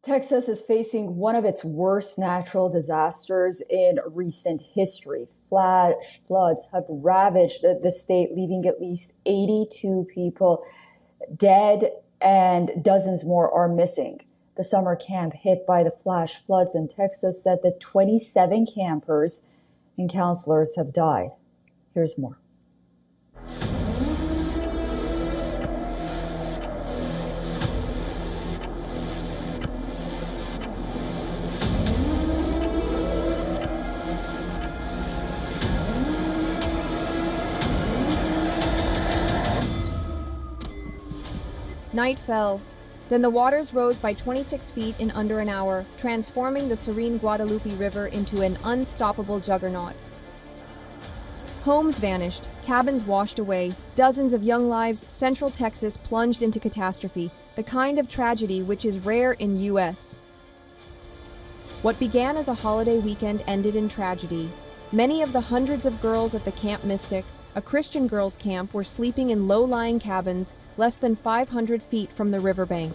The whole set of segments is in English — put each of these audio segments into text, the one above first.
Texas is facing one of its worst natural disasters in recent history. Flash floods have ravaged the state, leaving at least 82 people dead and dozens more are missing. The summer camp hit by the flash floods in Texas said that 27 campers and counselors have died. Here's more. Night fell. Then the waters rose by 26 feet in under an hour, transforming the serene Guadalupe River into an unstoppable juggernaut. Homes vanished, cabins washed away, dozens of young lives, Central Texas plunged into catastrophe, the kind of tragedy which is rare in U.S. What began as a holiday weekend ended in tragedy. Many of the hundreds of girls at the Camp Mystic, a Christian girls' camp, were sleeping in low-lying cabins less than 500 feet from the riverbank.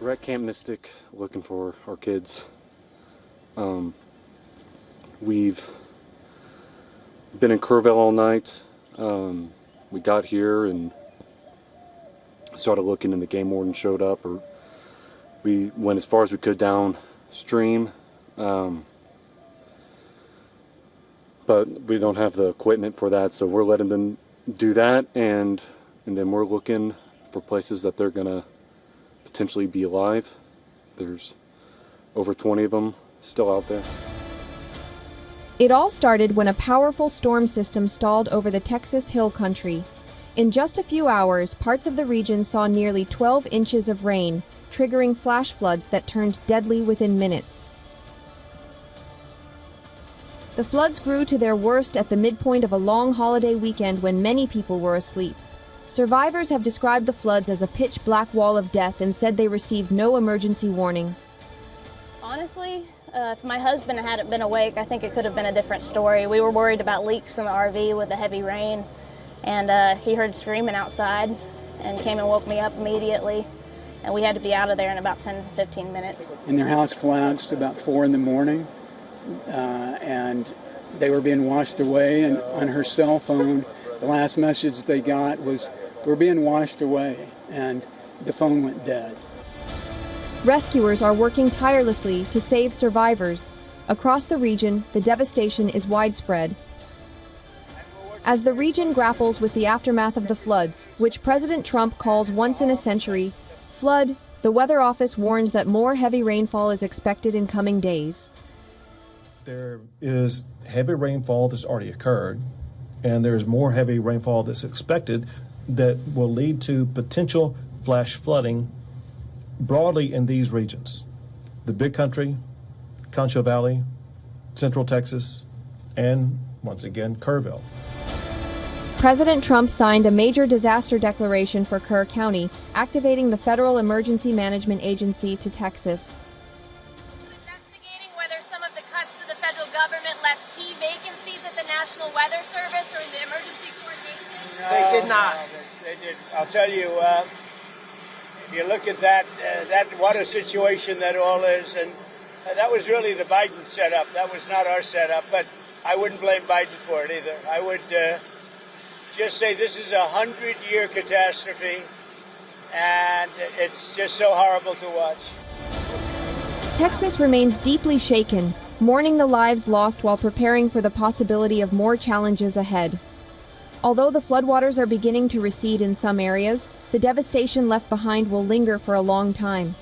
We're at Camp Mystic looking for our kids. We've been in Kerrville all night. We got here and started looking and the game warden showed up. We went as far as we could downstream. But we don't have the equipment for that, so we're letting them do that, and then we're looking for places that they're gonna potentially be alive. There's over 20 of them still out there. It all started when a powerful storm system stalled over the Texas Hill Country. In just a few hours, parts of the region saw nearly 12 inches of rain, triggering flash floods that turned deadly within minutes. The floods grew to their worst at the midpoint of a long holiday weekend when many people were asleep. Survivors have described the floods as a pitch-black wall of death and said they received no emergency warnings. Honestly, if my husband hadn't been awake, I think it could have been a different story. We were worried about leaks in the RV with the heavy rain, and he heard screaming outside and came and woke me up immediately, and we had to be out of there in about 10-15 minutes. And their house collapsed about 4 in the morning. And they were being washed away, and on her cell phone, the last message they got was, "We're being washed away," and the phone went dead. Rescuers are working tirelessly to save survivors. Across the region, the devastation is widespread. As the region grapples with the aftermath of the floods, which President Trump calls once in a century flood, the Weather Office warns that more heavy rainfall is expected in coming days. There is heavy rainfall that's already occurred, and there's more heavy rainfall that's expected that will lead to potential flash flooding broadly in these regions: the Big Country, Concho Valley, Central Texas, and, once again, Kerrville. President Trump signed a major disaster declaration for Kerr County, activating the Federal Emergency Management Agency to Texas. Government left key vacancies at the National Weather Service or in the emergency coordination? No, they did not. They did. I'll tell you, if you look at that what a situation that all is, and that was really the Biden setup. That was not our setup, but I wouldn't blame Biden for it either. I would just say this is a 100-year catastrophe, and it's just so horrible to watch. Texas remains deeply shaken, mourning the lives lost while preparing for the possibility of more challenges ahead. Although the floodwaters are beginning to recede in some areas, the devastation left behind will linger for a long time.